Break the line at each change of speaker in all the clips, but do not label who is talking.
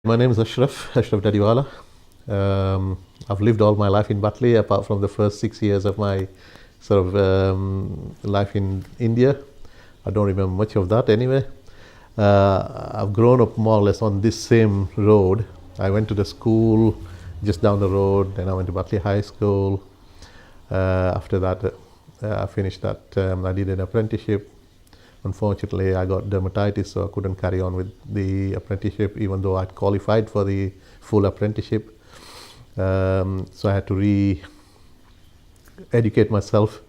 My name is Ashraf Dadiwalla. I've lived all my life in Batley, apart from the first 6 years of my life in India. I don't remember much of that anyway. I've grown up more or less on this same road. I went to the school just down the road, then I went to Batley High School. After that, I finished that. I did an apprenticeship. Unfortunately, I got dermatitis, so I couldn't carry on with the apprenticeship, even though I'd qualified for the full apprenticeship. So I had to re-educate myself,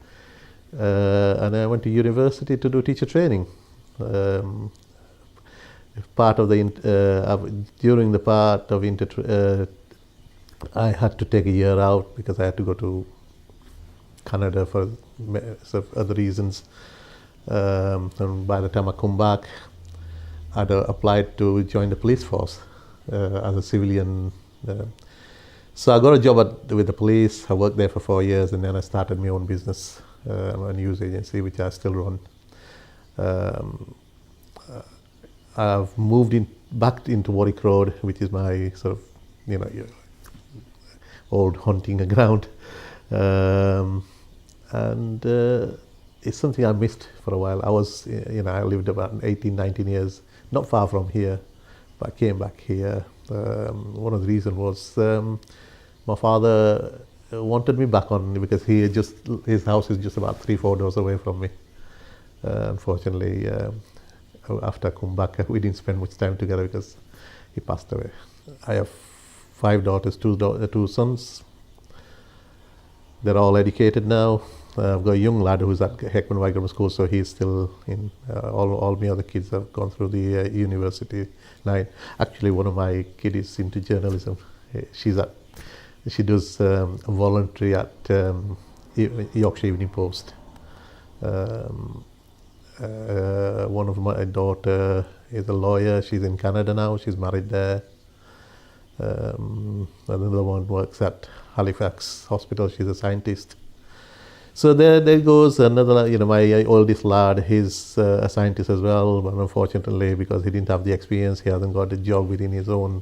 and I went to university to do teacher training. Part of the during the part of I had to take a year out because I had to go to Canada for other reasons. And by the time I come back, I'd applied to join the police force as a civilian. So I got a job with the police. I worked there for 4 years, and then I started my own business, a news agency, which I still run. I've moved back into Warwick Road, which is my old hunting ground, and it's something I missed for a while. I lived about 18, 19 years, not far from here, but I came back here. One of the reasons was my father wanted me back on because his house is just about 3-4 doors away from me. Unfortunately, after I come back, we didn't spend much time together because he passed away. I have 5 daughters, 2 sons. They're all educated now. I've got a young lad who's at Heckman Wygram School, so he's still in. All my other kids have gone through the university line. Actually, one of my kids is into journalism. She does voluntary at Yorkshire Evening Post. One of my daughter is a lawyer. She's in Canada now. She's married there. Another one works at Halifax Hospital. She's a scientist. So there goes another, my oldest lad, he's a scientist as well, but unfortunately, because he didn't have the experience, he hasn't got a job within his own,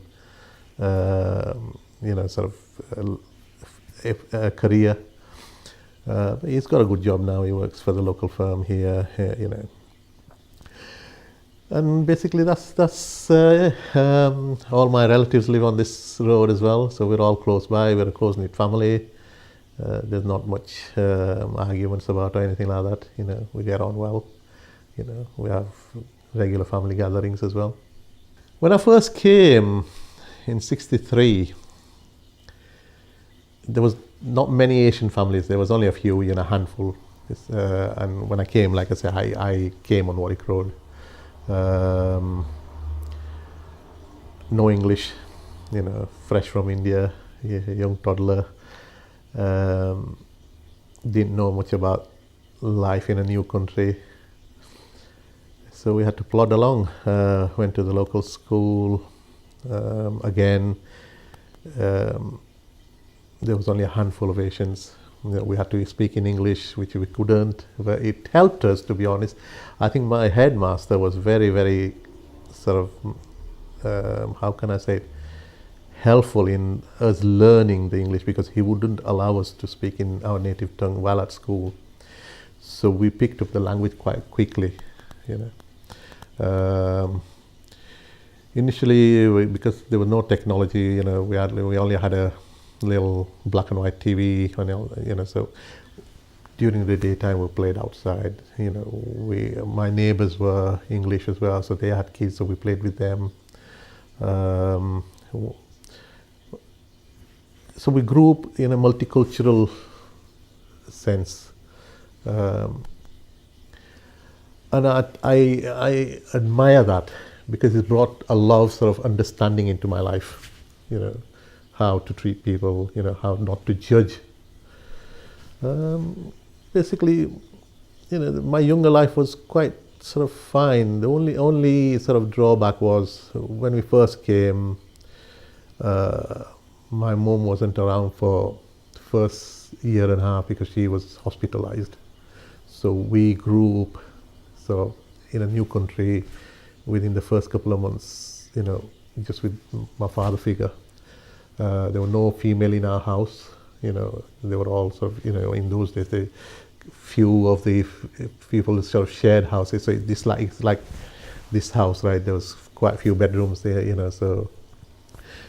career. But he's got a good job now. He works for the local firm here, And basically, that's all my relatives live on this road as well, so we're all close by. We're a close-knit family. There's not much arguments about or anything like that. We get on well. We have regular family gatherings as well. When I first came in '63, there was not many Asian families. There was only a few, a handful. And when I came, like I said, I came on Warwick Road. No English, fresh from India, a young toddler. Didn't know much about life in a new country, so we had to plod along. Went to the local school. Again, there was only a handful of Asians. We had to speak in English, which we couldn't, but it helped us, to be honest. I think my headmaster was very, very how can I say it, helpful in us learning the English, because he wouldn't allow us to speak in our native tongue while at school. So we picked up the language quite quickly, Initially, because there was no technology, we only had a little black and white TV, so during the daytime we played outside. My neighbors were English as well, so they had kids, so we played with them. So we grew up in a multicultural sense, and I admire that, because it brought a lot of understanding into my life. How to treat people, how not to judge. Basically, my younger life was quite fine. The only drawback was when we first came. My mom wasn't around for the first year and a half because she was hospitalized. So we grew up in a new country. Within the first couple of months, just with my father figure. There were no female in our house. They were all sort of, in those days, the few of the people sort of shared houses. So it's like this house, right? There was quite a few bedrooms there, so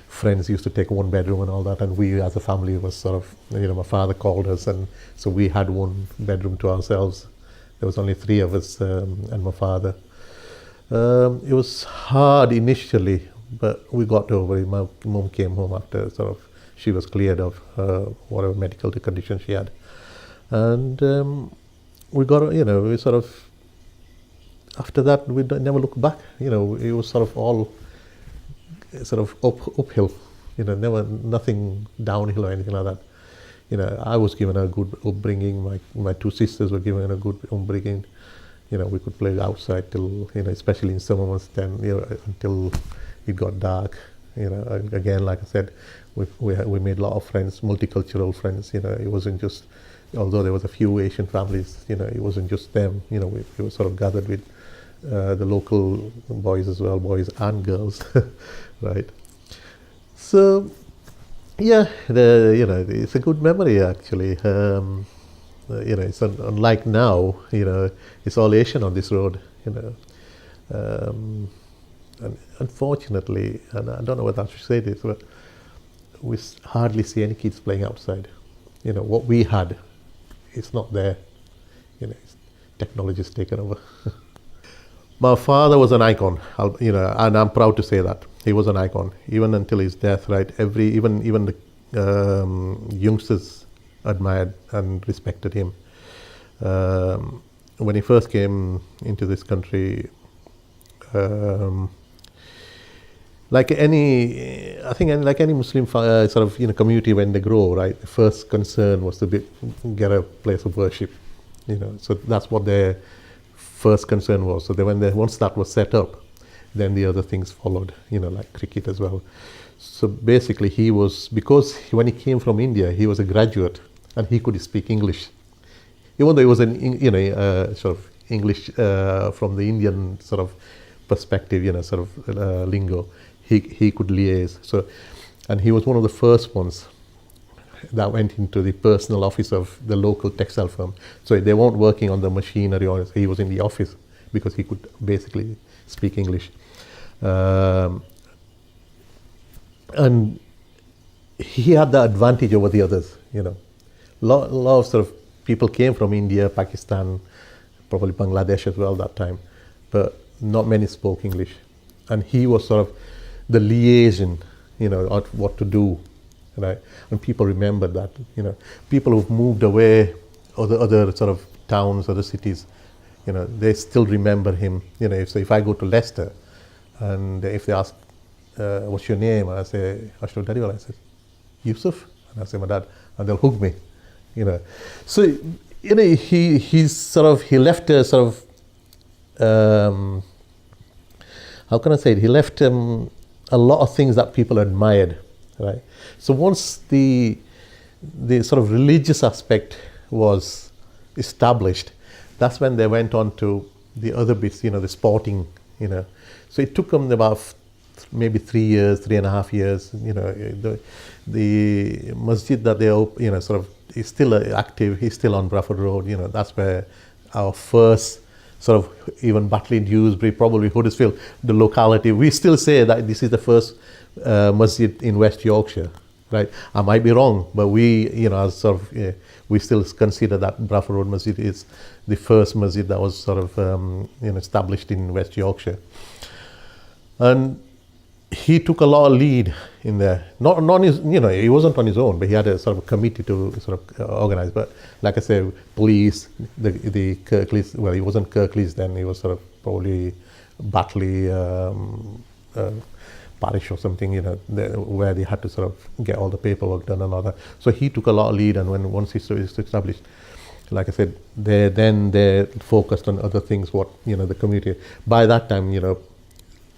friends used to take one bedroom and all that, and we as a family was sort of, my father called us, and so we had one bedroom to ourselves. There was only three of us, and my father. It was hard initially, but we got over it. My mom came home after she was cleared of whatever medical condition she had, and we got, we sort of, after that we never looked back. It was sort of all sort of uphill, never nothing downhill or anything like that. I was given a good upbringing. My two sisters were given a good upbringing. We could play outside till, especially in summer months, then, until it got dark. Again, like I said, we made a lot of friends, multicultural friends. It wasn't just, although there was a few Asian families, it wasn't just them. We were sort of gathered with the local boys as well, boys and girls, right? So, yeah, it's a good memory actually. It's unlike now. It's all Asian on this road. And unfortunately, and I don't know whether I should say this, but we hardly see any kids playing outside. What we had, it's not there. Technology's taken over. My father was an icon, and I'm proud to say that he was an icon, even until his death. Right, even the youngsters admired and respected him. When he first came into this country, like any Muslim sort of community, when they grow, right, the first concern was to get a place of worship. So that's what their first concern was. So once that was set up, then the other things followed. Like cricket as well. So basically, because when he came from India, he was a graduate and he could speak English, even though it was sort of English from the Indian sort of perspective, sort of lingo. He could liaise. So, and he was one of the first ones that went into the personal office of the local textile firm. So they weren't working on the machinery, or he was in the office because he could basically speak English. And he had the advantage over the others. Lot of sort of people came from India, Pakistan, probably Bangladesh as well that time, but not many spoke English. And he was sort of the liaison, of what to do, right? And people remember that, people who've moved away, or the other sort of towns, other cities, they still remember him. If I go to Leicester, and if they ask, what's your name? And I say, Ashraf Dadiwalla. I say, Yusuf? And I say, my dad. And they'll hug me, So, he left a sort of, how can I say it? He left a lot of things that people admired, right? So once the sort of religious aspect was established, that's when they went on to the other bits, the sporting, So it took them about maybe 3.5 years. The masjid that they sort of is still active. He's still on Bradford Road. That's where our first sort of, even Batley, Dewsbury, probably Huddersfield, the locality. We still say that this is the first masjid in West Yorkshire, right? I might be wrong, but we, as sort of, we still consider that Bradford Road Masjid is the first masjid that was sort of, established in West Yorkshire. And he took a lot of lead in there. Not on his, he wasn't on his own, but he had a sort of committee to sort of organize. But like I said, police, the Kirkleys, well, he wasn't Kirkleys then, he was sort of probably Batley parish or something, where they had to sort of get all the paperwork done and all that. So he took a lot of lead, and once he was established, like I said, they focused on other things, the community. By that time,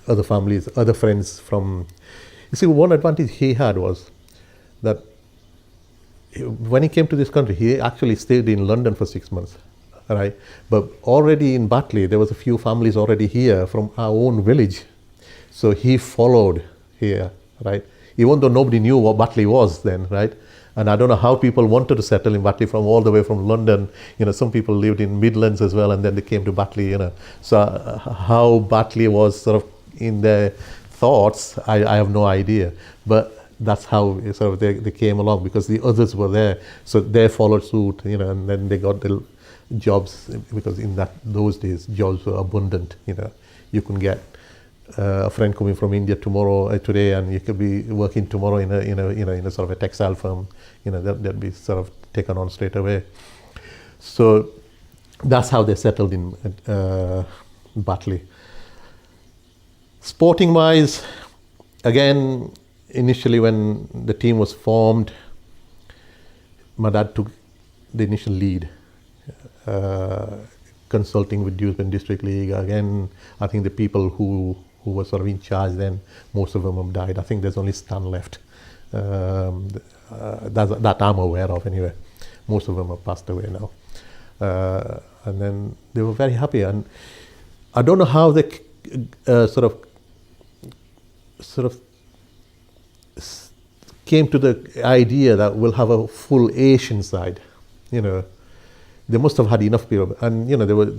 other families, other friends from... You see, one advantage he had was that when he came to this country, he actually stayed in London for 6 months, right? But already in Batley, there was a few families already here from our own village. So he followed, here, right? Even though nobody knew what Batley was then, right? And I don't know how people wanted to settle in Batley from all the way from London. Some people lived in Midlands as well, and then they came to Batley. So how Batley was sort of in their thoughts, I have no idea. But that's how sort of they came along, because the others were there, so they followed suit. And then they got the jobs, because in those days jobs were abundant. You can get a friend coming from India today, and you could be working tomorrow in a sort of a textile firm. That'd be sort of taken on straight away. So that's how they settled in Batley. Sporting wise, again, initially when the team was formed, my dad took the initial lead, consulting with Dewsbury District League. Again, I think the people who were sort of in charge then, most of them have died. I think there's only Stan left. That I'm aware of anyway. Most of them have passed away now. And then they were very happy. And I don't know how they sort of came to the idea that we'll have a full Asian side. They must have had enough people. And they were.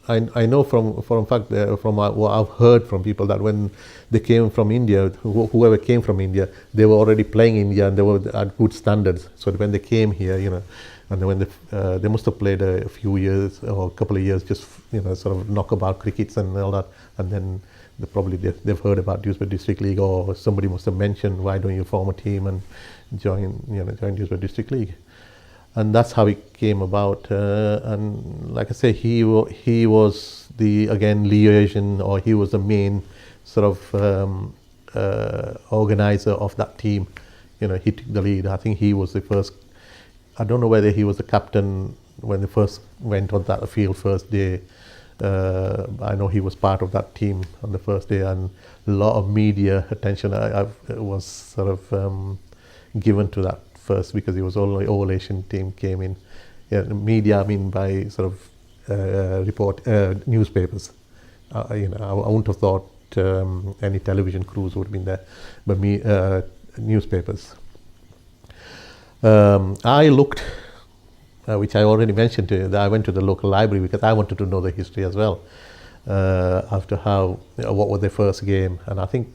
I know from fact, from what I've heard from people, that when they came from India, whoever came from India, they were already playing India, and they were at good standards. So when they came here, and when they must have played a few years or a couple of years, just sort of knockabout crickets and all that, and then they've heard about Dewsbury District League, or somebody must have mentioned, why don't you form a team and join Dewsbury District League. And that's how it came about. And like I say, he was the, again, liaison, or he was the main sort of organizer of that team. He took the lead. I think he was the first. I don't know whether he was the captain when they first went on that field first day. I know he was part of that team on the first day, and a lot of media attention I was sort of given to that first, because it was only all Asian team came in. Media, I mean by sort of newspapers. I wouldn't have thought any television crews would have been there, but newspapers. I looked, which I already mentioned to you, that I went to the local library because I wanted to know the history as well, after how, what was their first game. And I think,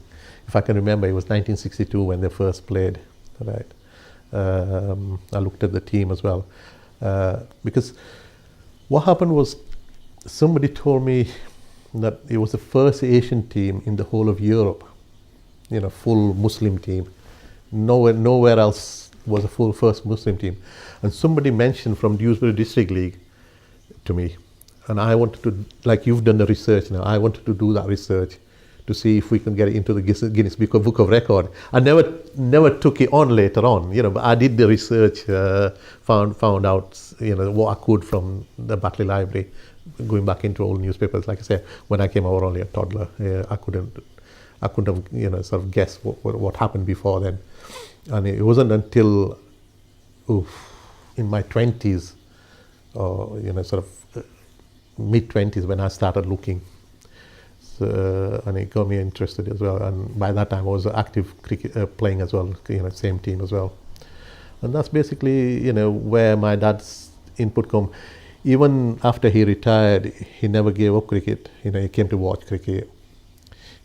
if I can remember, it was 1962 when they first played, right? I looked at the team as well, because what happened was, somebody told me that it was the first Asian team in the whole of Europe, full Muslim team. Nowhere else was a full first Muslim team. And somebody mentioned from Dewsbury District League to me, and I wanted to, like you've done the research now, I wanted to do that research to see if we can get it into the Guinness Book of Record. I never took it on later on, but I did the research, found out, what I could from the Batley Library, going back into old newspapers. Like I said, when I came over, only a toddler, I couldn't have, sort of guessed what happened before then. And it wasn't until, in my 20s, or sort of mid 20s, when I started looking. And it got me interested as well. And by that time, I was active cricket playing as well, same team as well. And that's basically, where my dad's input come. Even after he retired, he never gave up cricket. He came to watch cricket.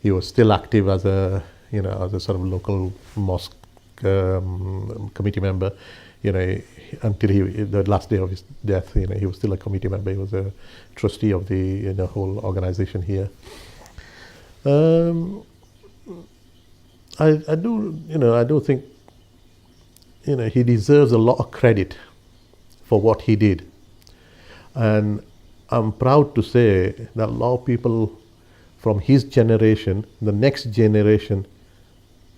He was still active as a sort of local mosque committee member. Until the last day of his death, he was still a committee member. He was a trustee of the whole organization here. I do think, he deserves a lot of credit for what he did. And I'm proud to say that a lot of people from his generation, the next generation,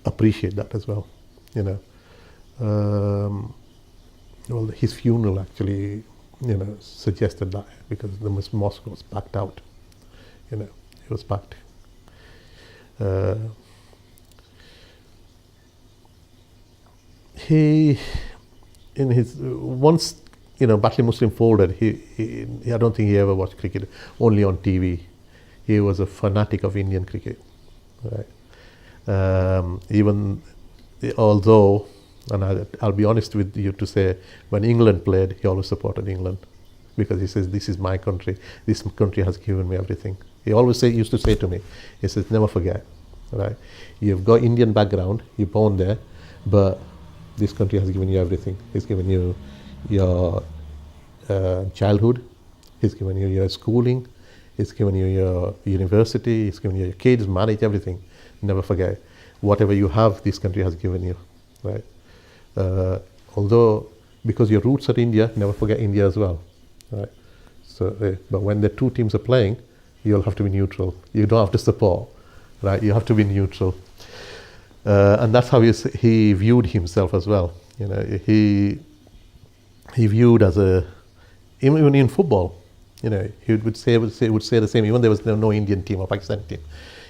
appreciate that as well. Well, his funeral actually, suggested that, because the mosque was packed out. It was packed. He, in his once, Batley Muslim folded. I don't think he ever watched cricket, only on TV. He was a fanatic of Indian cricket, right? Even although, and I'll be honest with you to say, when England played, he always supported England because he says, this is my country. This country has given me everything. He always used to say to me, he says, never forget, right? You've got Indian background, you're born there, but this country has given you everything. It's given you your childhood, it's given you your schooling, it's given you your university, it's given you your kids, marriage, everything. Never forget. Whatever you have, this country has given you, right? Although, because your roots are India, never forget India as well, right? So, but when the two teams are playing, you'll have to be neutral. You don't have to support, right? You have to be neutral. And that's how he viewed himself as well. You know, he viewed as a, even in football, you know, he would say the same. Even there was no Indian team or Pakistan team,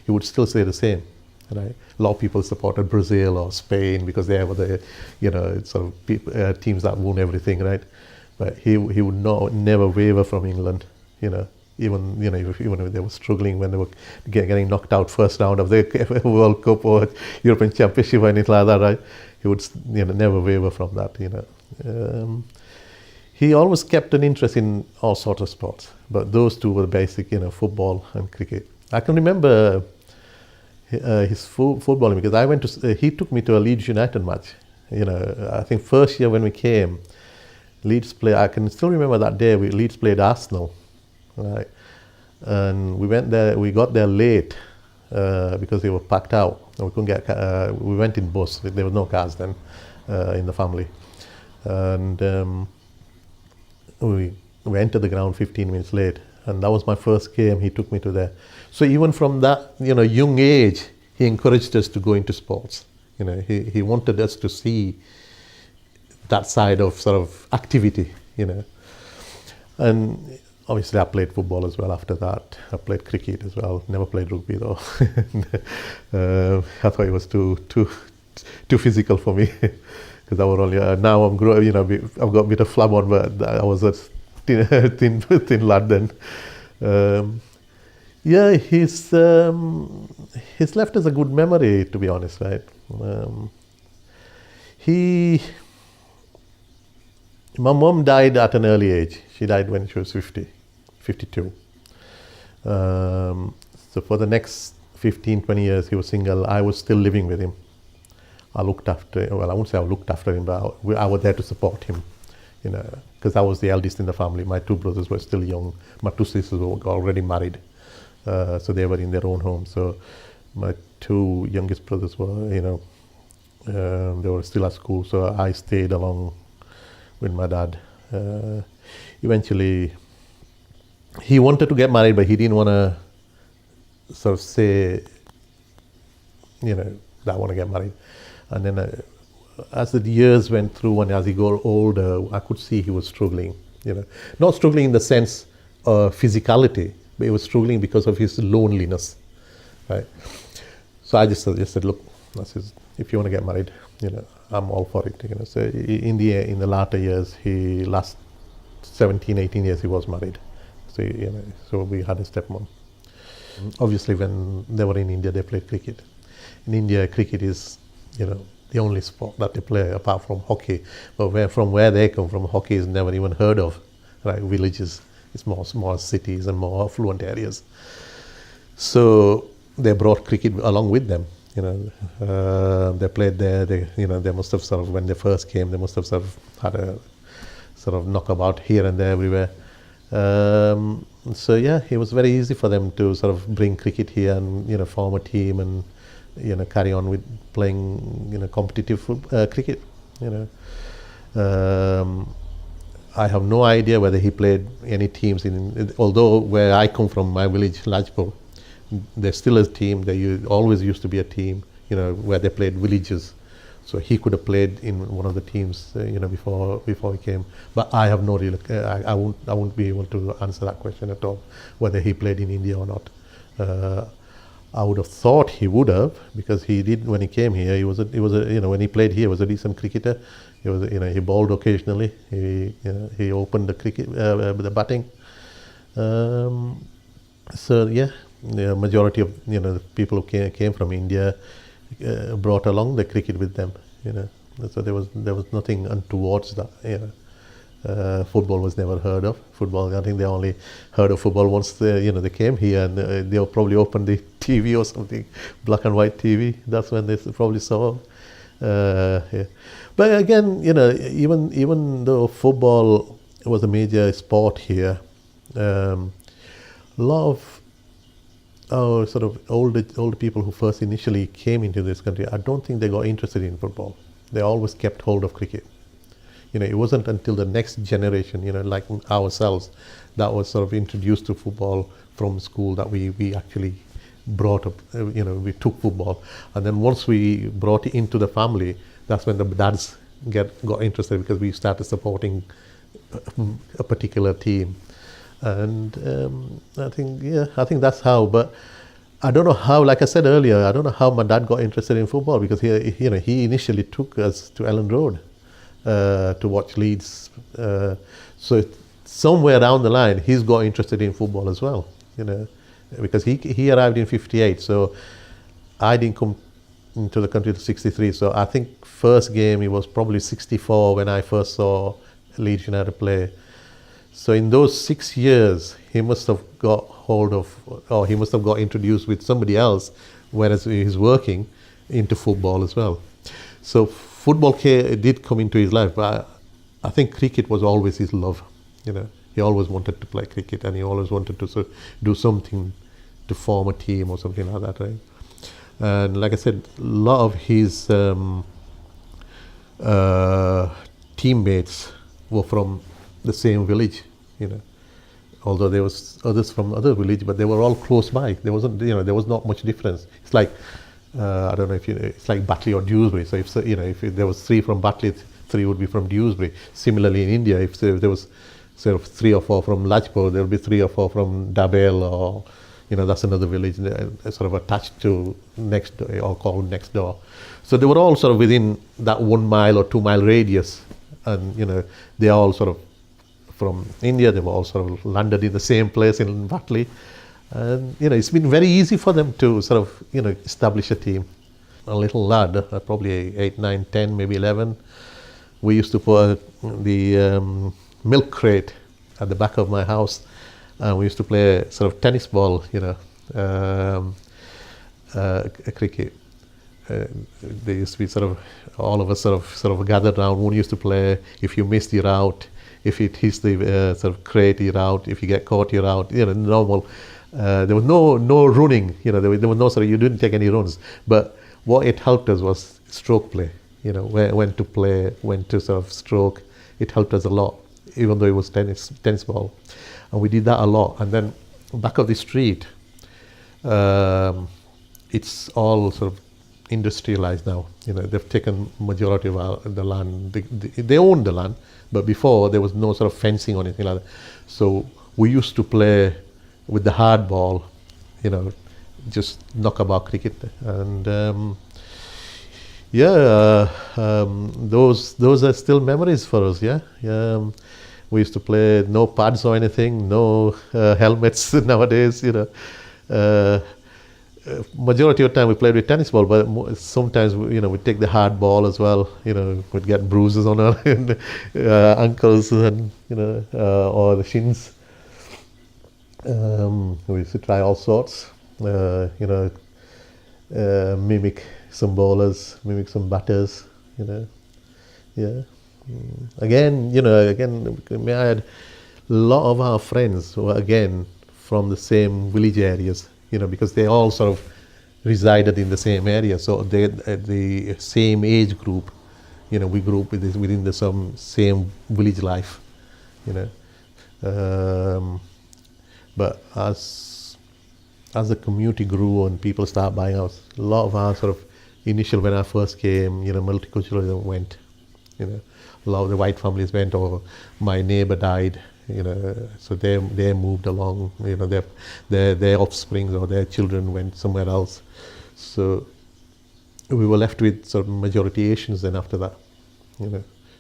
he would still say the same. Right? A lot of people supported Brazil or Spain because they were the, you know, sort of teams that won everything, right? But he would never waver from England, you know. Even if they were struggling when they were getting knocked out first round of the World Cup or European Championship or anything like that, right? He would, you know, never waver from that, you know. He always kept an interest in all sorts of sports, but those two were basic, you know, football and cricket. I can remember his footballing because I went to. He took me to a Leeds United match. You know, I think first year when we came, Leeds play. I can still remember that day. Leeds played Arsenal, right? And we went there. We got there late because they were packed out. We couldn't get. We went in bus. There were no cars then in the family, and we entered the ground 15 minutes late. And that was my first game. He took me to there. So even from that, you know, young age, he encouraged us to go into sports. You know, he wanted us to see that side of sort of activity, you know. And obviously I played football as well after that. I played cricket as well. Never played rugby though. I thought it was too physical for me. Because I was only, now I'm growing, you know, I've got a bit of flab on, but I was a thin lad then. Yeah, he's left us a good memory, to be honest, right? My mom died at an early age. She died when she was 52. So for the next 15, 20 years, he was single. I was still living with him. I looked after, well, I won't say I looked after him, but I was there to support him, you know, because I was the eldest in the family. My two brothers were still young. My two sisters were already married, so they were in their own home. So my two youngest brothers were, you know, they were still at school. So I stayed along with my dad. Eventually, he wanted to get married, but he didn't want to sort of say, you know, that I want to get married. And then as the years went through and as he got older, I could see he was struggling, you know. Not struggling in the sense of physicality, but he was struggling because of his loneliness, right? So I just said, look, if you want to get married, you know, I'm all for it. You know. So in the latter years, last 17, 18 years, he was married. So, you know, so we had a stepmom. Obviously, when they were in India, they played cricket. In India, cricket is, you know, the only sport that they play apart from hockey. But from where they come from, hockey is never even heard of, right? Villages, it's more small cities and more affluent areas. So they brought cricket along with them. You know, they played there. They must have sort of, when they first came, they must have sort of had a sort of knockabout here and there everywhere. So yeah, it was very easy for them to sort of bring cricket here and, you know, form a team and, you know, carry on with playing, you know, competitive cricket, you know. I have no idea whether he played any teams although where I come from, my village, Lajpur, there's still a team. There always used to be a team, you know, where they played villages. So he could have played in one of the teams, you know, before he came. But I have no real, I won't be able to answer that question at all, whether he played in India or not. I would have thought he would have, because he did when he came here. He was a you know, when he played here, he was a decent cricketer. He was, you know, he bowled occasionally. He opened the cricket, the batting. So yeah, the majority of, you know, the people who came from India, brought along the cricket with them. So there was nothing untowards that. Football was never heard of. Football, I think they only heard of football once they came here, and they probably opened the TV or something, black and white TV. That's when they probably saw. Yeah. But again, even though football was a major sport here, a lot of our sort of older people who first initially came into this country, I don't think they got interested in football. They always kept hold of cricket. It wasn't until the next generation, like ourselves, that was sort of introduced to football from school that we actually brought up, we took football. And then once we brought it into the family, that's when the dads got interested, because we started supporting a particular team. And I think that's how. But I don't know how, like I said earlier, I don't know how my dad got interested in football, because he initially took us to Ellen Road to watch Leeds. So somewhere down the line, he's got interested in football as well, because he arrived in 58. So I didn't come into the country to 63. So I think first game, it was probably 64 when I first saw Leeds United play. So in those 6 years, he must have got hold of, or he must have got introduced with somebody else, whereas he's working, into football as well. So football did come into his life, but I think cricket was always his love. He always wanted to play cricket, and he always wanted to do something to form a team or something like that, right? And like I said, a lot of his teammates were from the same village, although there was others from other village, but they were all close by. There wasn't, there was not much difference. It's like, I don't know if it's like Batley or Dewsbury. So if there was 3 from Batley, 3 would be from Dewsbury. Similarly in India, if there was sort of 3 or 4 from Lajpur, there would be 3 or 4 from Dabel, or that's another village sort of attached to next door, or called next door. So they were all sort of within that 1 mile or 2 mile radius, and they all sort of from India. They were all sort of landed in the same place in Batley. And, it's been very easy for them to sort of, establish a team. A little lad, probably 8, 9, 10, maybe 11, we used to put the milk crate at the back of my house, and we used to play sort of tennis ball, cricket. They used to be sort of, all of us sort of gathered around. One used to play. If you missed, you're out. If it hits the sort of crate, you're out. If you get caught, you're out. Normal. There was no running. There was no sort of, you didn't take any runs. But what it helped us was stroke play. When to play, when to sort of stroke. It helped us a lot, even though it was tennis ball, and we did that a lot. And then back of the street, it's all sort of industrialized now. They've taken majority of the land. They own the land, but before there was no sort of fencing or anything like that. So we used to play with the hard ball, just knockabout cricket. And those are still memories for us. We used to play no pads or anything, no helmets nowadays. Majority of the time we played with tennis ball, but sometimes we'd take the hard ball as well. We'd get bruises on our ankles and or the shins. We used to try all sorts. Mimic some bowlers, mimic some batters. Again, I had a lot of our friends who were again from the same village areas. Because they all sort of resided in the same area. So they at the same age group, we grew up within the same village life, But as the community grew and people started buying house, a lot of our sort of initial, when I first came, multiculturalism went. A lot of the white families went, or my neighbor died. So they moved along. Their offspring or their children went somewhere else. So we were left with sort of majority Asians then after that.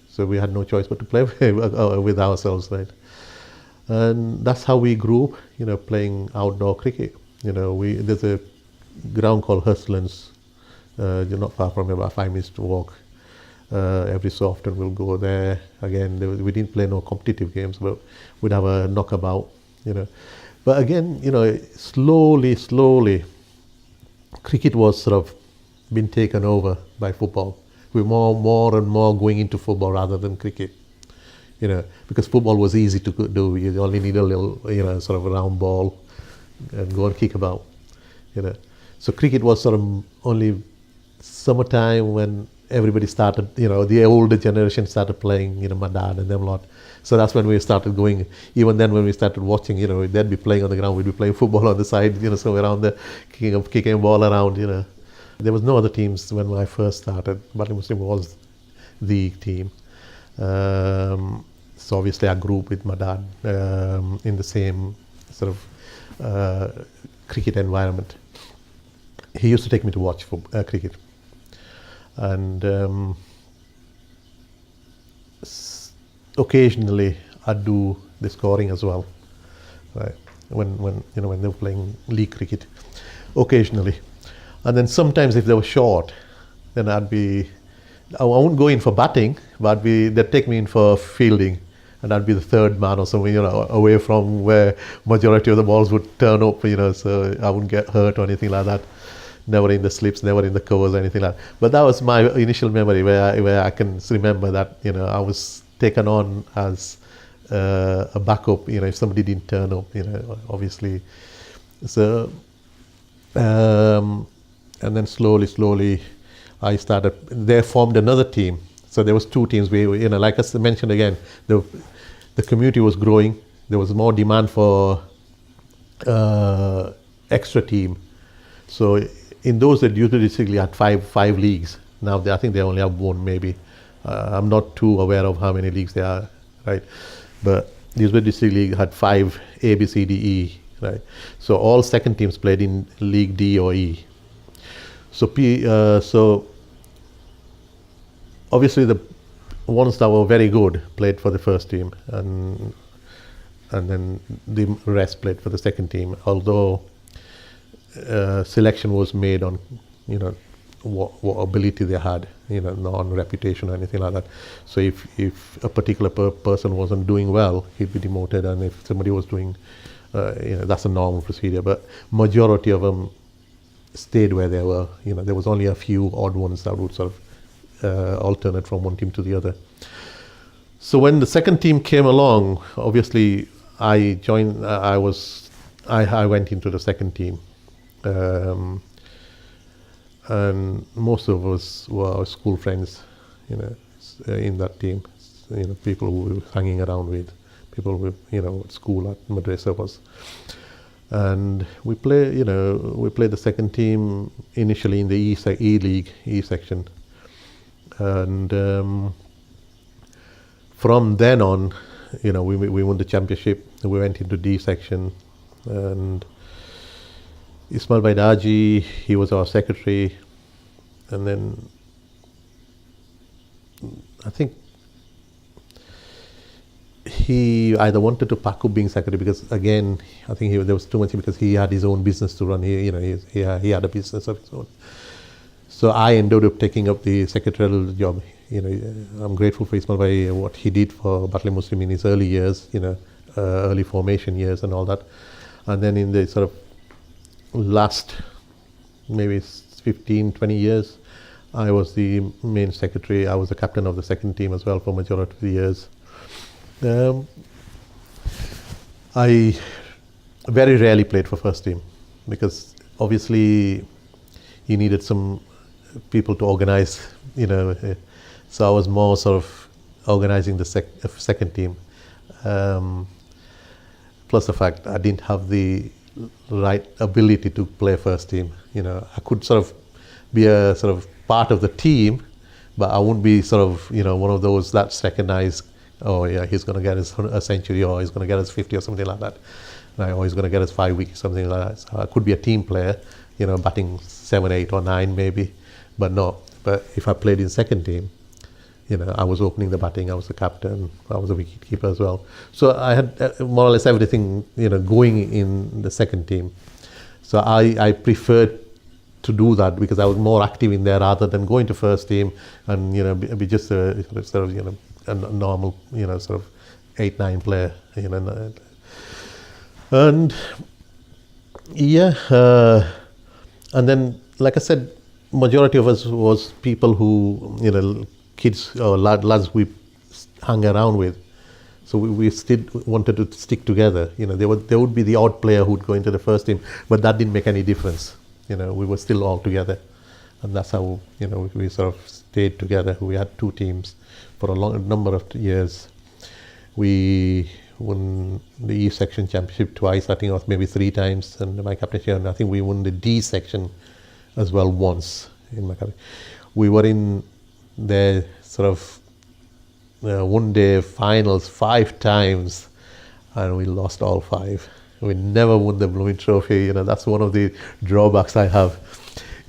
So we had no choice but to play with ourselves, right? And that's how we grew up, playing outdoor cricket. There's a ground called Hurstlands You're not far from here, about 5 minutes to walk. Every so often we'll go there. Again, we didn't play no competitive games, but we'd have a knockabout, But again, slowly, cricket was sort of been taken over by football. We're more and more going into football rather than cricket, because football was easy to do. You only need a little, sort of a round ball and go and kick about, So cricket was sort of only summertime when everybody started, the older generation started playing, my dad and them a lot. So that's when we started going. Even then, when we started watching, they'd be playing on the ground, we'd be playing football on the side, so around there, kicking a ball around, There was no other teams when I first started. Batley Muslim was the team. So obviously I grew up with my dad in the same sort of cricket environment. He used to take me to watch cricket. And occasionally I'd do the scoring as well, right? When they were playing league cricket, occasionally. And then sometimes if they were short, then I wouldn't go in for batting, but they'd take me in for fielding, and I'd be the third man or something, away from where majority of the balls would turn up, so I wouldn't get hurt or anything like that. Never in the slips, never in the covers or anything like that. But that was my initial memory where I can remember that, I was taken on as a backup, if somebody didn't turn up, obviously. So, and then slowly, I started. They formed another team. So there was two teams. Like I mentioned again, the community was growing. There was more demand for extra team. So in those days, Youth District had five leagues. Now I think they only have one, maybe. I'm not too aware of how many leagues there are, right? But Youth District League had 5 A, B, C, D, E, right? So all second teams played in League D or E. So obviously the ones that were very good played for the first team, and then the rest played for the second team. Although selection was made on, what ability they had, not on reputation or anything like that. So if a particular person wasn't doing well, he'd be demoted, and if somebody was doing, that's a normal procedure. But majority of them stayed where they were. There was only a few odd ones that would sort of alternate from one team to the other. So when the second team came along, obviously I joined. I went into the second team, and most of us were our school friends, in that team. People who we were hanging around with, people with at school at madrasa was. And we played the second team initially in the E League, E section. And from then on, we won the championship. We went into D section, and Ismail Baidaji, he was our secretary. And then I think he either wanted to pack up being secretary, because again, I think there was too much, because he had his own business to run. He had a business of his own. So I ended up taking up the secretarial job. I'm grateful for Ismail Bhai, what he did for Batley Muslim in his early years, early formation years and all that. And then in the sort of last maybe 15, 20 years, I was the main secretary. I was the captain of the second team as well for majority of the years. I very rarely played for first team, because obviously you needed some people to organize, so I was more sort of organizing the second team. Plus the fact I didn't have the right ability to play first team. I could sort of be a sort of part of the team, but I wouldn't be sort of, one of those that's recognized, oh yeah, he's going to get a century, or he's going to get us 50 or something like that, right? Or he's going to get us 5 weeks, something like that. So I could be a team player, batting 7, 8 or 9 maybe, but no. But if I played in second team, I was opening the batting, I was the captain, I was a wicket keeper as well. So I had more or less everything, going in the second team. So I preferred to do that because I was more active in there rather than going to first team and be just a sort of a normal sort of 8-9 player and yeah and then like I said, majority of us was people who kids or lads we hung around with. So we still wanted to stick together. There would be the odd player who'd go into the first team, but that didn't make any difference. We were still all together, and that's how we sort of stayed together. We had 2 teams for a long number of years. We won the E section championship twice, I think, or maybe 3 times, and my captaincy. And I think we won the D section as well once in my captaincy. We were in the sort of one day finals 5 times, and we lost all 5. We never won the blooming trophy. That's one of the drawbacks I have.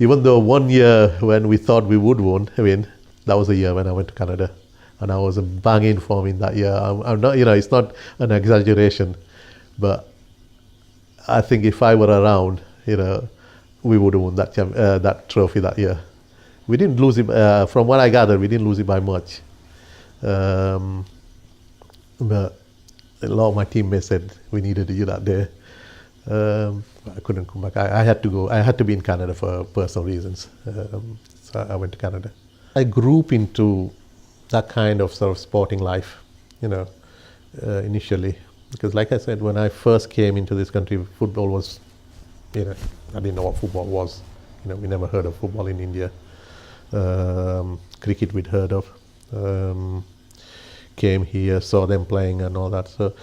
Even though one year when we thought we would win, that was the year when I went to Canada, and I was a banging form in that year. I'm not, it's not an exaggeration, but I think if I were around, we would have won that trophy that year. We didn't lose it. From what I gathered, we didn't lose it by much. But a lot of my teammates said we needed you that day. I couldn't come back. I had to go. I had to be in Canada for personal reasons. So I went to Canada. I grew up into that kind of sort of sporting life, initially. Because like I said, when I first came into this country, football was, I didn't know what football was. We never heard of football in India. Cricket we'd heard of. Came here, saw them playing and all that. So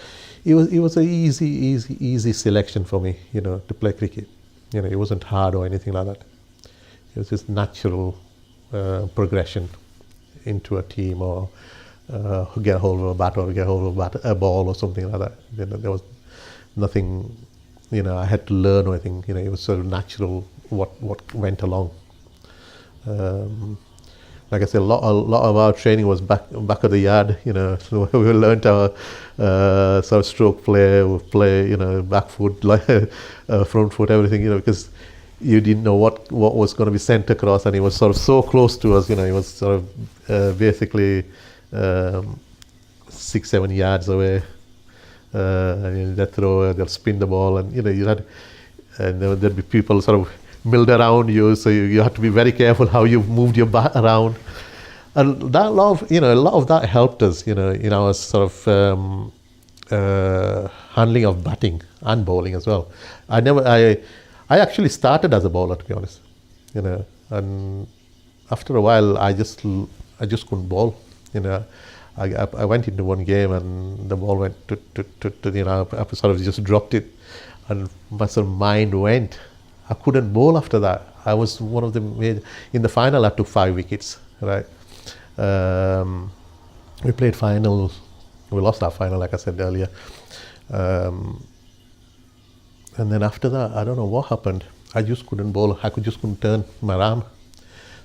it was an easy selection for me, to play cricket. It wasn't hard or anything like that. It was just natural progression into a team or get hold of a bat or get hold of a ball or something like that. There was nothing, I had to learn or anything. It was sort of natural what went along. Like I said, a lot of our training was back of the yard. So we learned our sort of stroke play, back foot, front foot, everything. Because you didn't know what was going to be sent across, and it was sort of so close to us. It was sort of basically 6-7 yards away. And they'd throw, they'll spin the ball, and and there'd be people sort of milled around you, so you have to be very careful how you moved your bat around, and that a lot of that helped us, in our sort of handling of batting and bowling as well. I actually started as a bowler, to be honest, and after a while I just couldn't bowl. I went into one game and the ball went to I sort of just dropped it, and my sort of mind went. I couldn't bowl after that. I was one of the in the final I took 5 wickets, right? We played final, we lost that final like I said earlier. And then after that, I don't know what happened. I just couldn't bowl. I just couldn't turn my arm.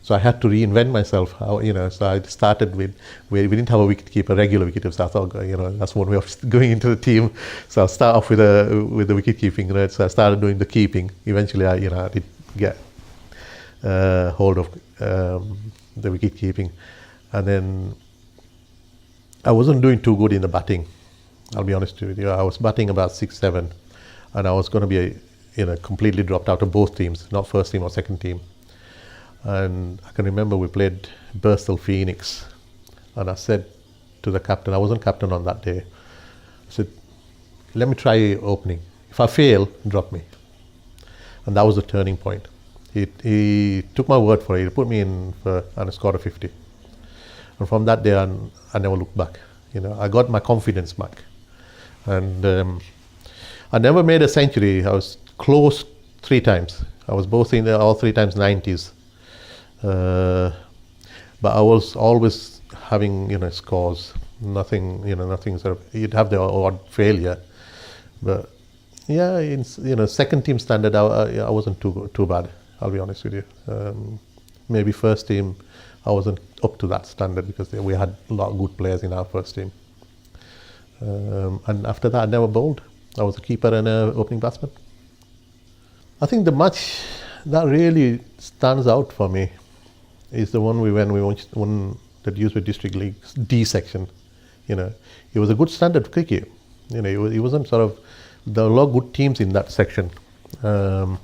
So I had to reinvent myself. So I started with, we didn't have a wicket-keeper, regular wicket-keeper. So I thought, that's one way of going into the team. So I'll start off with the wicket-keeping, right? So I started doing the keeping. Eventually, I did get hold of the wicket-keeping. And then I wasn't doing too good in the batting. I'll be honest with you. I was batting about 6-7, and I was going to be, completely dropped out of both teams, not first team or second team. And I can remember we played Bristol Phoenix, and I said to the captain, I wasn't captain on that day, I said, let me try opening. If I fail, drop me. And that was the turning point. He took my word for it. He put me in and I scored a 50. And from that day on, I never looked back. I got my confidence back. And I never made a century. I was close 3 times. I was both in all 3 times 90s. But I was always having, scores. Nothing sort of, you'd have the odd failure. But yeah, in, second team standard, I wasn't too bad, I'll be honest with you. Maybe first team, I wasn't up to that standard because we had a lot of good players in our first team. And after that, I never bowled. I was a keeper and an opening batsman. I think the match that really stands out for me is the one we won the Dewsbury District League's D section. It was a good standard cricket. It wasn't sort of, there were a lot of good teams in that section. And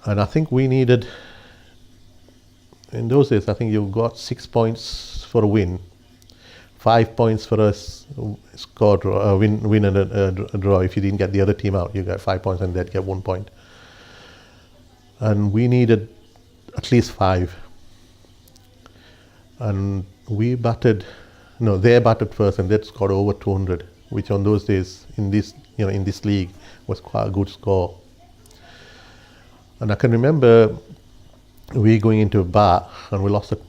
I think we needed, in those days, I think you got 6 points for a win, 5 points for a score draw, win and a draw. If you didn't get the other team out, you got 5 points and they'd get 1 point. And we needed at least 5. And they batted first and they'd scored over 200, which on those days in this league was quite a good score. And I can remember we going into a bat and we lost a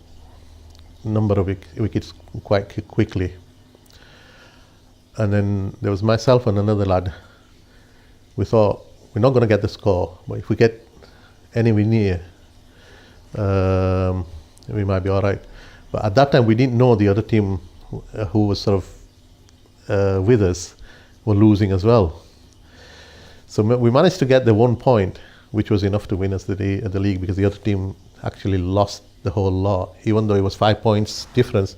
number of wickets quite quickly. And then there was myself and another lad. We thought, we're not going to get the score, but if we get anywhere near, we might be all right. But at that time, we didn't know the other team who was sort of with us were losing as well. So we managed to get the 1 point, which was enough to win us the league, because the other team actually lost the whole lot, even though it was 5 points difference.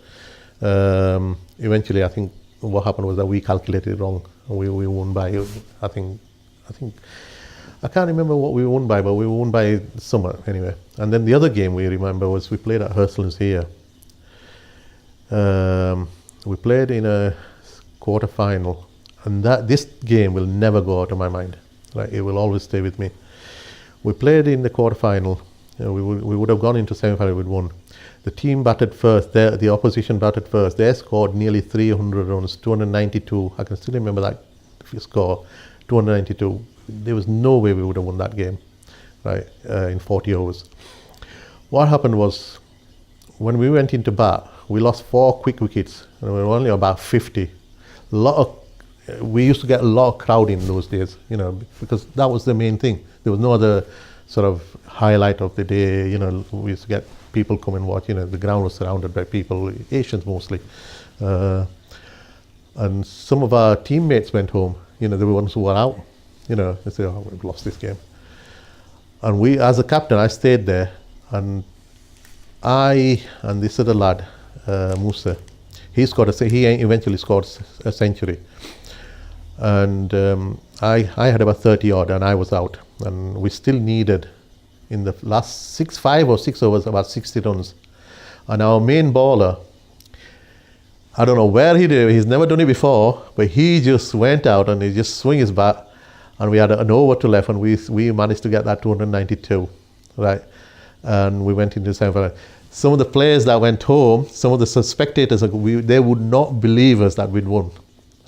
Eventually, I think what happened was that we calculated wrong. We won by, I think, I can't remember what we won by, but we won by somewhat anyway. And then the other game we remember was we played at Hurstlands here. We played in a quarter-final, and this game will never go out of my mind. Right, it will always stay with me. We played in the quarter-final. We would have gone into semi-final, we'd won. The team batted first. The opposition batted first. They scored nearly 300 runs, 292. I can still remember that score, 292. There was no way we would have won that game, right, in 40 overs. What happened was, when we went into bat, we lost 4 quick wickets, and we were only about 50. We used to get a lot of crowd in those days, because that was the main thing. There was no other sort of highlight of the day. We used to get people come and watch. The ground was surrounded by people, Asians mostly. And some of our teammates went home. They were ones who were out. They said, "Oh, we've lost this game." And as a captain, I stayed there, and this other lad, Musa, he eventually scored a century. And I had about 30 odd, and I was out. And we still needed, in the last 5 or 6 overs, about 60 runs. And our main bowler, I don't know where he did it, he's never done it before, but he just went out and he just swung his bat, and we had an over to left, and we managed to get that 292, right? And we went into the semi-final. Some of the players that went home, some of the spectators, they would not believe us that we'd won,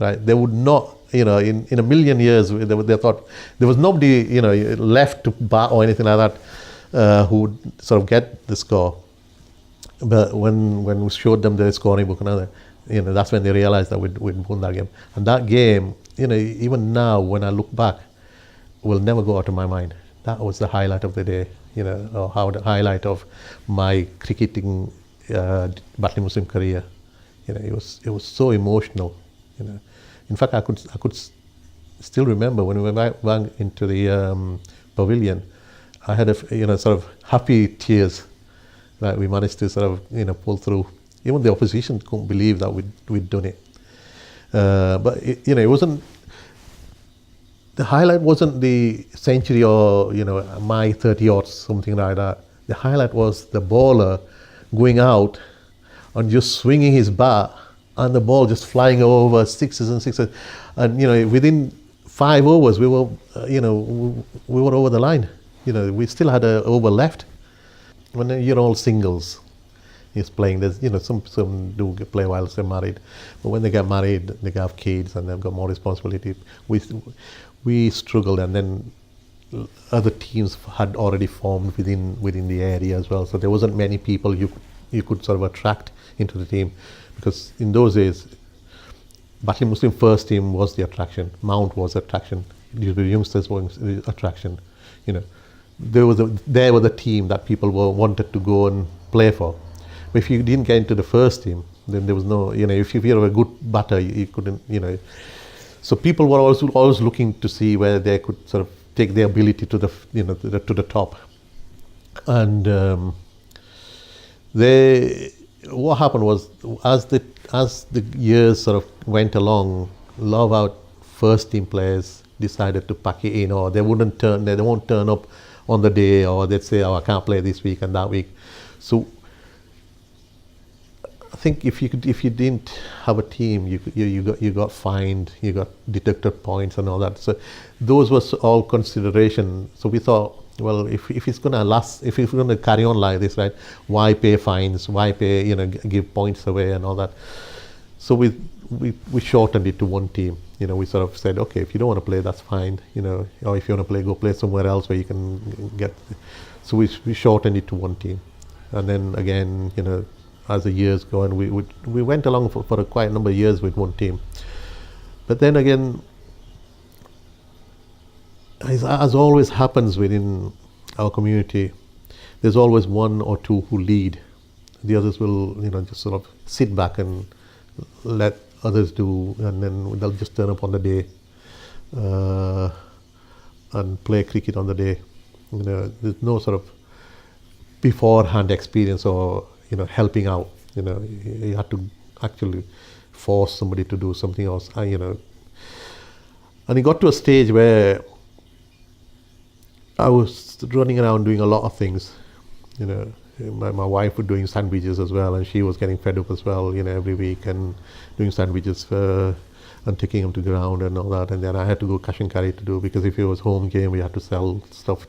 right? They would not. In a million years, they thought there was nobody, left to bat or anything like that who would sort of get the score. But when we showed them the scoring book and other, that's when they realized that we'd won that game. And that game, even now when I look back, will never go out of my mind. That was the highlight of the day, or the highlight of my cricketing Batley Muslim career. It was so emotional. In fact, I could still remember when we went back into the pavilion, I had sort of happy tears that we managed to sort of pull through. Even the opposition couldn't believe that we'd done it. But it wasn't. The highlight wasn't the century or my 30 or something like that. The highlight was the bowler going out and just swinging his bat, and the ball just flying over sixes and sixes, and within 5 overs we were we were over the line. We still had an over left. When you're all singles, he's playing. There's some do play while they're married, but when they get married, they have kids and they've got more responsibility. We struggled, and then other teams had already formed within the area as well. So there wasn't many people you could sort of attract into the team. Because in those days, Batley Muslim first team was the attraction. Mount was the attraction. The youngsters were the attraction. They were the team that people wanted to go and play for. But if you didn't get into the first team, then there was no. If you're a good batter, you couldn't. So people were always looking to see where they could sort of take their ability to the to the top. And what happened was, as the years sort of went along, a lot of our first team players decided to pack it in, or they won't turn up on the day, or they'd say, "Oh, I can't play this week and that week." So I think if you didn't have a team, you got fined, you got deducted points and all that. So those was all consideration. So we thought, well, if it's gonna last, if it's gonna carry on like this, right? Why pay fines? Why pay give points away and all that? So we shortened it to one team. We sort of said, okay, if you don't want to play, that's fine. Or if you want to play, go play somewhere else where you can get. So we shortened it to one team, and then again, as the years go on, we went along for a quite number of years with one team. But then again, as always happens within our community, there's always one or two who lead. The others will, just sort of sit back and let others do, and then they'll just turn up on the day and play cricket on the day. There's no sort of beforehand experience or helping out. You have to actually force somebody to do something else. And it got to a stage where I was running around doing a lot of things. My wife was doing sandwiches as well, and she was getting fed up as well, every week, and doing sandwiches and taking them to ground and all that. And then I had to go cash and carry to do, because if it was home game, we had to sell stuff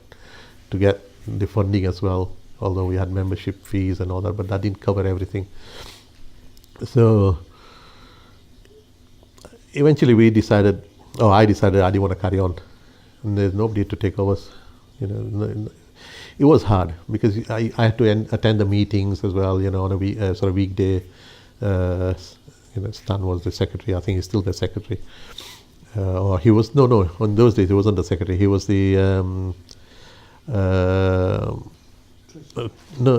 to get the funding as well, although we had membership fees and all that, but that didn't cover everything. So eventually I decided I didn't want to carry on, and there's nobody to take over. It was hard because I had to attend the meetings as well, on a sort of weekday. Stan was the secretary. I think he's still the secretary. Or he was, no, on those days he wasn't the secretary. He was the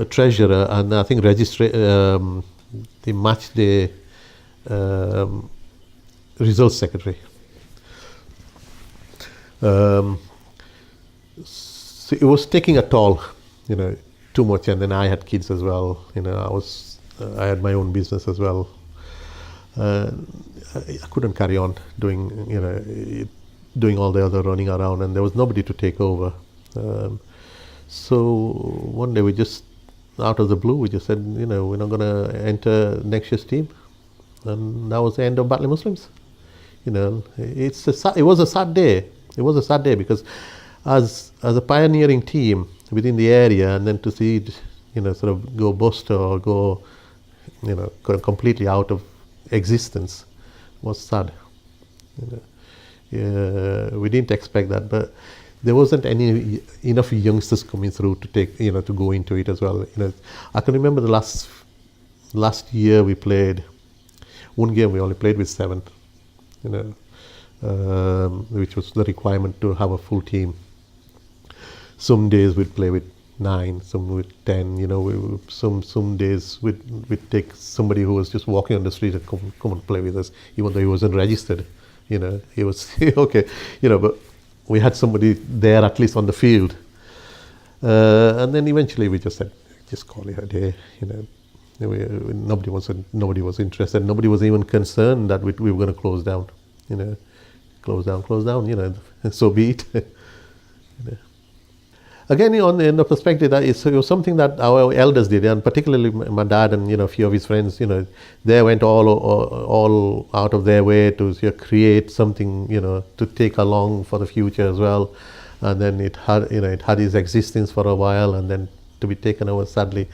treasurer, and I think the match day results secretary. So it was taking a toll, too much, and then I had kids as well. I had my own business as well. I couldn't carry on doing all the other running around, and there was nobody to take over. So one day we just, out of the blue, we just said, we're not going to enter next year's team, and that was the end of Batley Muslims. It was a sad day. It was a sad day because as a pioneering team within the area, and then to see it, sort of go bust or go, completely out of existence was sad. We didn't expect that, but there wasn't enough youngsters coming through to take, to go into it as well. I can remember the last year we played one game. We only played with 7, which was the requirement to have a full team. Some days we'd play with 9, some with 10. Some days we'd take somebody who was just walking on the street and come and play with us, even though he wasn't registered. He was okay. But we had somebody there at least on the field. And then eventually we just said, just call it a day. Nobody was interested. Nobody was even concerned that we were going to close down. Close down. So be it. Again, in the perspective, it was something that our elders did, and particularly my dad and a few of his friends. They went all out of their way to create something, to take along for the future as well. And then it had its existence for a while, and then to be taken over sadly.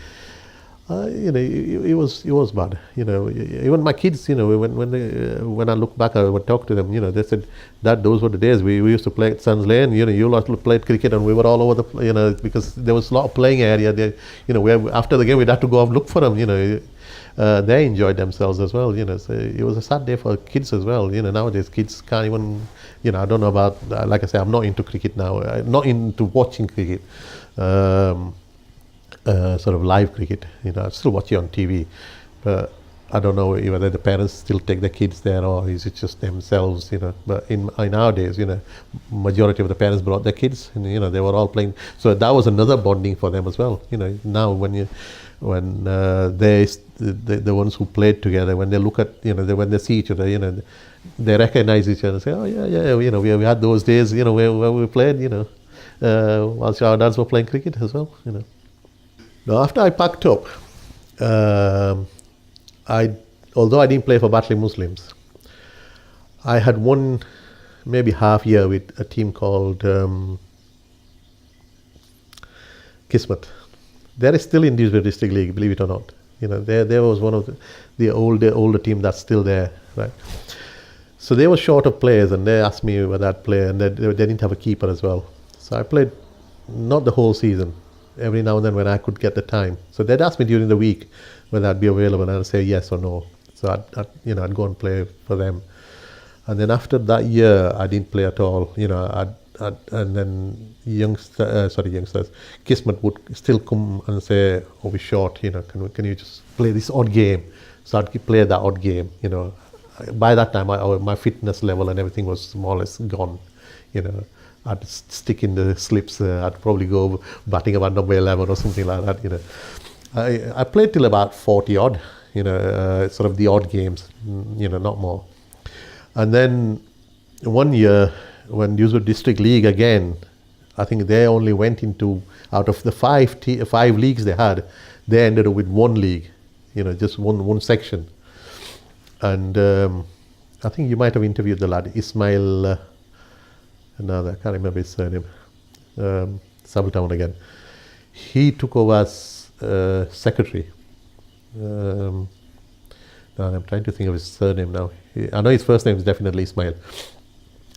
It was bad. Even my kids, when I look back, I would talk to them. They said, "Dad, those were the days we used to play at Sands Lane. You lot played cricket, and we were all over the, because there was a lot of playing area there. After the game, we'd have to go and look for them. They enjoyed themselves as well. So it was a sad day for kids as well. Nowadays kids can't even. I don't know about. Like I say, I'm not into cricket now. I'm not into watching cricket. Sort of live cricket. I still watch it on TV, but I don't know whether the parents still take the kids there or is it just themselves, But in nowadays, majority of the parents brought their kids, and they were all playing. So that was another bonding for them as well. Now when the ones who played together, when they look at when they see each other, they recognize each other and say, oh yeah, we had those days, where we played, whilst our dads were playing cricket as well, Now after I packed up. Although I didn't play for Batley Muslims, I had one maybe half year with a team called Kismet. They're still in Dewsbury District League, believe it or not. There was one of the older team that's still there, right? So they were short of players, and they asked me whether I'd play, and they didn't have a keeper as well. So I played not the whole season. Every now and then when I could get the time. So they'd ask me during the week whether I'd be available, and I'd say yes or no. So I'd go and play for them. And then after that year, I didn't play at all. And then youngsters, Kismet would still come and say, "Oh, we're short. Can you just play this odd game?" So I'd play that odd game. By that time, my fitness level and everything was more or less gone. I'd stick in the slips. I'd probably go batting about number 11 or something like that. I played till about 40 odd. Sort of the odd games. Not more. And then one year when Dewsbury District League again, I think they only went into out of the five leagues they had, they ended up with one league. Just one section. And I think you might have interviewed the lad Ismail. No, I can't remember his surname. Sabletown again. He took over as secretary. No, I'm trying to think of his surname now. I know his first name is definitely Ismail.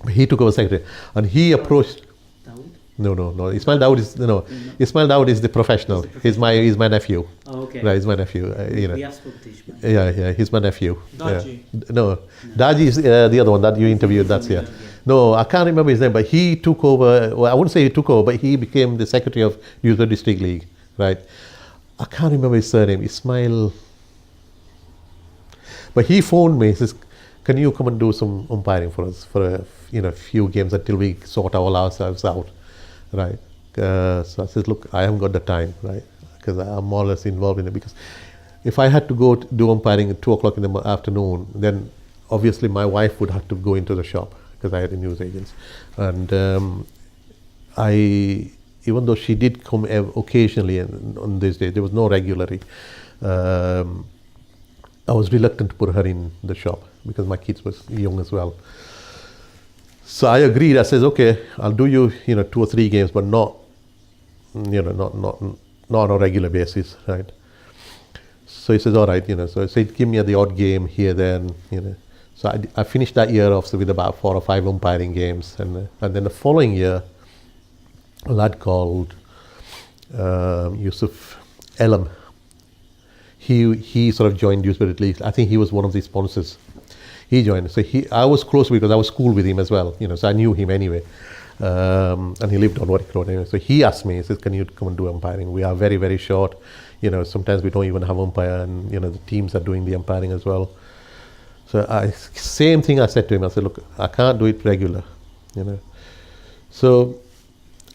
But he took over secretary, and he approached.
Dawood?
No. Ismail Dawood is Ismail Dawood is the professional. He's my nephew.
Oh, okay.
Right, he's my nephew.
We have spoken to Ismail.
Yeah, he's my nephew.
Daji.
No, Daji is the other one that you interviewed. That's here. No, I can't remember his name, but he took over. Well, I wouldn't say he took over, but he became the secretary of Dewsbury District League, right? I can't remember his surname, Ismail. But he phoned me. He says, "Can you come and do some umpiring for us for a few games until we sort ourselves out, right?" So I said, "Look, I haven't got the time, right? Because I'm more or less involved in it. Because if I had to go to do umpiring at 2:00 in the afternoon, then obviously my wife would have to go into the shop." Because I had a news agent, and even though she did come occasionally on this day, there was no regularity. I was reluctant to put her in the shop because my kids was young as well. So I agreed. I says, "Okay, I'll do you 2 or 3 games, but not on a regular basis, right?" So he says, "All right, So he said, "Give me the odd game here, then, So I finished that year off with about 4 or 5 umpiring games, and then the following year, a lad called Yusuf Elam. He sort of joined Dewsbury at least. I think he was one of the sponsors. He joined. So I was close because I was school with him as well. So I knew him anyway, and he lived on Warwick Road anyway. So he asked me, he says, "Can you come and do umpiring? We are very, very short. Sometimes we don't even have umpire, and the teams are doing the umpiring as well." So same thing I said to him. I said, "Look, I can't do it regular, So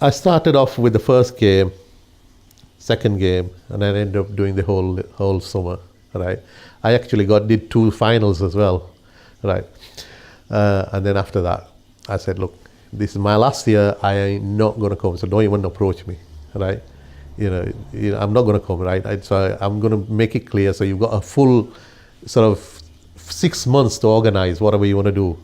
I started off with the first game, second game, and I ended up doing the whole summer, right? I actually did 2 finals as well, right? And then after that, I said, "Look, this is my last year. I ain't not going to come, so don't even approach me, right? I'm not going to come, right? So I'm going to make it clear. So you've got a full sort of 6 months to organize whatever you want to do.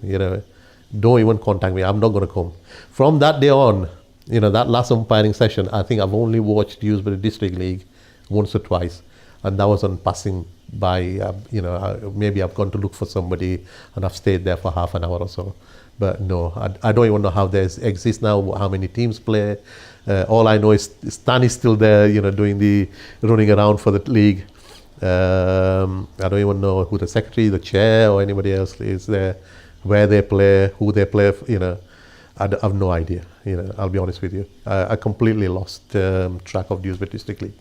Don't even contact me. I'm not going to come." From that day on, that last umpiring session, I think I've only watched Dewsbury District League once or twice, and that was on passing by. Maybe I've gone to look for somebody, and I've stayed there for half an hour or so. But no, I don't even know how they exist now, how many teams play. All I know is Stan is still there, doing the running around for the league. I don't even know who the secretary, the chair, or anybody else is there, where they play, who they play. I have no idea. I'll be honest with you. I completely lost track of Dewsbury District League.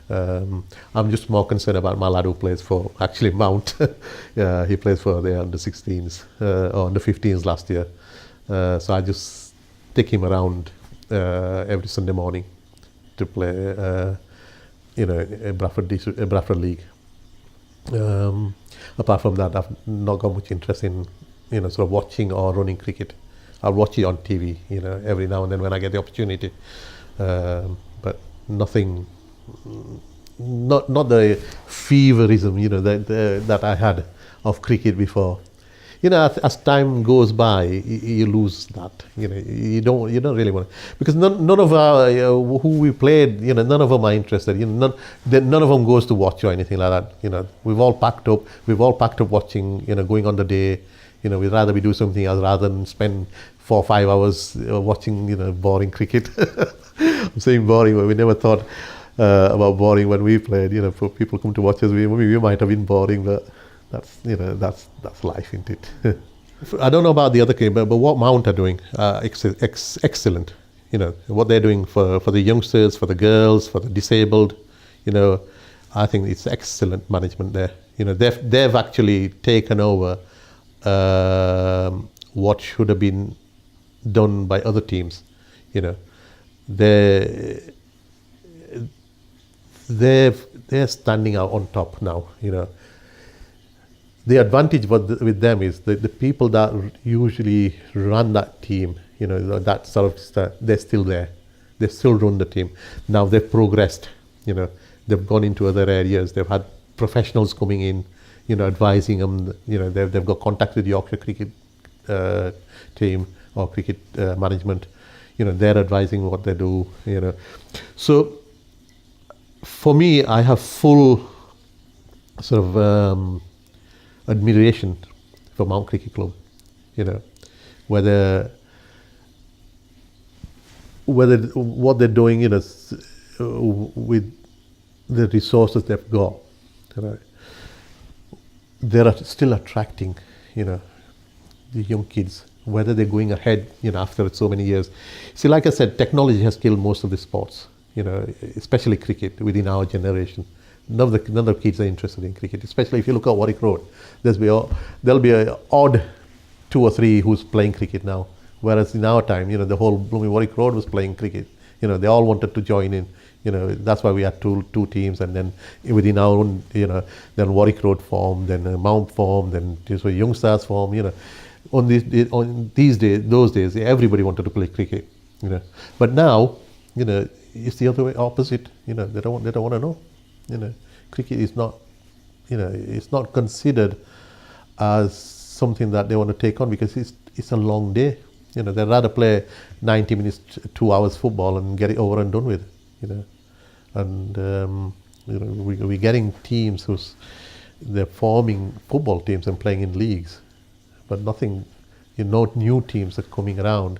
I'm just more concerned about my lad who plays for actually Mount. He plays for the under 16s or under 15s last year. So I just take him around every Sunday morning to play, a Bradford League. Apart from that, I've not got much interest in, sort of watching or running cricket. I'll watch it on TV, every now and then when I get the opportunity. But nothing, not the feverism, that I had of cricket before. As time goes by, you lose that. You don't really want to, because none of our who we played, none of them are interested. None of them goes to watch or anything like that. We've all packed up. We've all packed up watching. Going on the day. We'd rather we do something else rather than spend 4 or 5 hours watching boring cricket. I'm saying boring, but we never thought about boring when we played. For people come to watch us, we might have been boring, but that's life, isn't it? I don't know about the other game, but what Mount are doing, excellent. What they're doing for the youngsters, for the girls, for the disabled. I think it's excellent management there. They've actually taken over what should have been done by other teams. They're standing out on top now. The advantage with them is that the people that usually run that team, that sort of stuff, they're still there. They still run the team. Now they've progressed. They've gone into other areas. They've had professionals coming in, advising them. They've got contact with the Yorkshire cricket team or cricket management. They're advising what they do. So for me, I have full sort of admiration for Mount Cricket Club. Whether what they're doing, with the resources they've got, they're still attracting, the young kids, whether they're going ahead, after so many years. See, like I said, technology has killed most of the sports, especially cricket within our generation. None of the kids are interested in cricket, especially if you look at Warwick Road. There'll be an odd 2 or 3 who's playing cricket now. Whereas in our time, the whole blooming Warwick Road was playing cricket. They all wanted to join in. That's why we had two teams, and then within our own, then Warwick Road formed, then Mount formed, then Young Stars formed. On these days, those days, everybody wanted to play cricket. But now, it's the other way, opposite. They don't want to know. Cricket is not, it's not considered as something that they want to take on, because it's a long day. They'd rather play 90 minutes, 2 hours football and get it over and done with. And we're getting teams they're forming football teams and playing in leagues, but nothing, new teams are coming around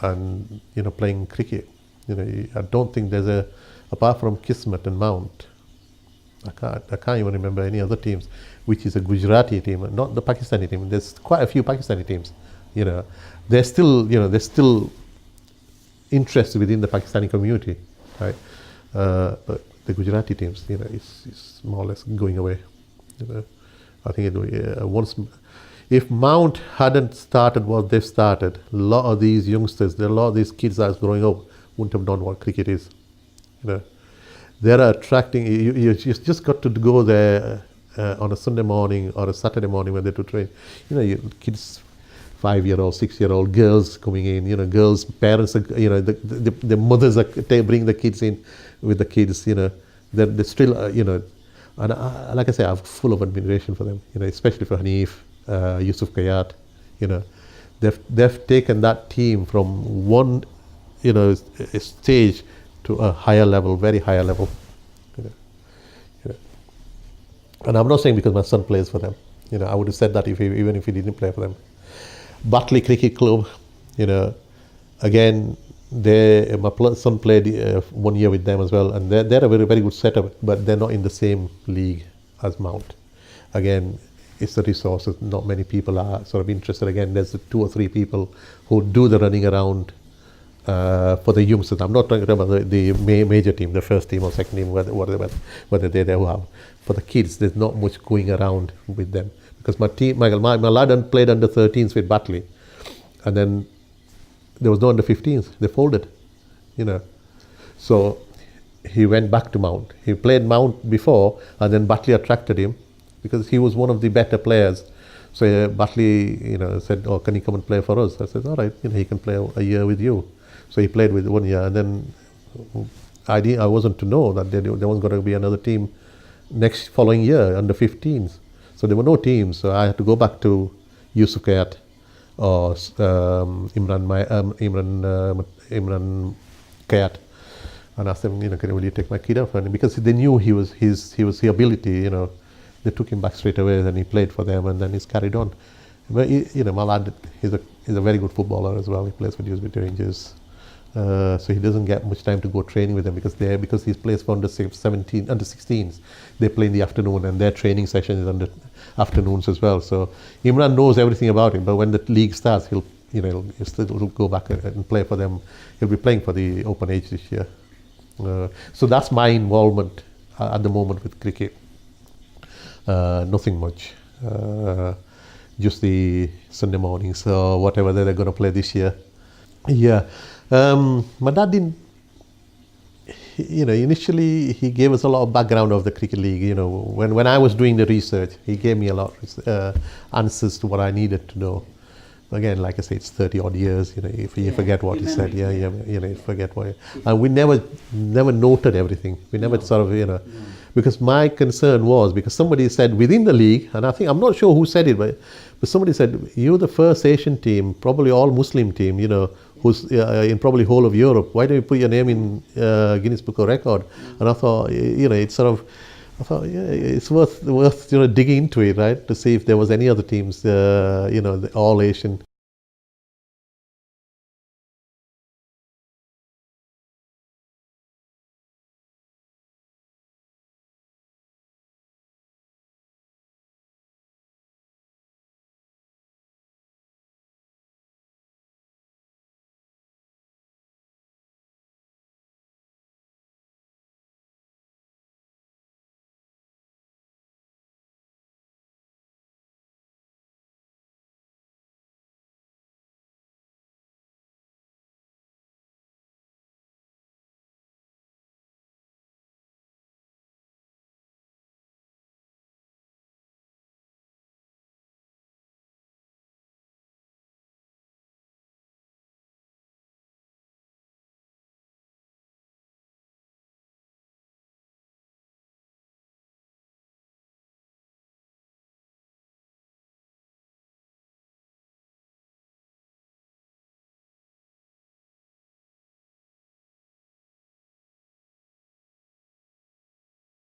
and playing cricket. I don't think there's apart from Kismet and Mount, I can't even remember any other teams, which is a Gujarati team, not the Pakistani team. There's quite a few Pakistani teams. They're still interested within the Pakistani community, right? But the Gujarati teams, is more or less going away. I think once, if Mount hadn't started what they've started, a lot of these youngsters, a lot of these kids that are growing up wouldn't have known what cricket is. They're attracting. You just got to go there on a Sunday morning or a Saturday morning when they do train. Kids, 5-year-old, 6-year-old girls coming in. Girls, parents, the mothers are bring the kids in with the kids. They're still, and like I say, I'm full of admiration for them. Especially for Hanif, Yusuf Kayat. They've taken that team from one, stage to a higher level, very higher level. And I'm not saying because my son plays for them. I would have said that even if he didn't play for them. Batley Cricket Club, again, my son played 1 year with them as well, and they're a very, very good setup, but they're not in the same league as Mount. Again, it's the resources. Not many people are sort of interested. Again, there's 2 or 3 people who do the running around for the youngsters. I'm not talking about the major team, the first team or second team, whether they're there. For the kids, there's not much going around with them because my lad played under 13s with Batley, and then there was no under 15s. They folded, So he went back to Mount. He played Mount before, and then Batley attracted him because he was one of the better players. So Batley, said, "Oh, can he come and play for us?" I said, "All right, he can play a year with you." So he played with 1 year, and then I wasn't to know that there was going to be another team next following year under 15s. So there were no teams. So I had to go back to Yusuf Kayat or Imran Kayat and asked them, will you take my kid up? And because they knew he was his ability, they took him back straight away, and he played for them, and then he's carried on. But my lad, he's a very good footballer as well. He plays for Dewsbury Rangers, so he doesn't get much time to go training with them because he plays for under 16s. They play in the afternoon, and their training session is under afternoons as well. So Imran knows everything about him, but when the league starts, he'll still go back and play for them. He'll be playing for the Open Age this year. So that's my involvement at the moment with cricket. Nothing much. Just the Sunday mornings or whatever they're going to play this year. Yeah. My dad didn't, initially he gave us a lot of background of the cricket league. When I was doing the research, he gave me a lot of answers to what I needed to know. Again, like I say, it's 30 odd years. If you forget what he said, you forget what. And we never noted everything. We never because my concern was because somebody said within the league, and I'm not sure who said it, but somebody said you're the first Asian team, probably all Muslim team, who's in probably whole of Europe. Why don't you put your name in Guinness Book of Record? And I thought, it's it's worth digging into it, right, to see if there was any other teams, the all Asian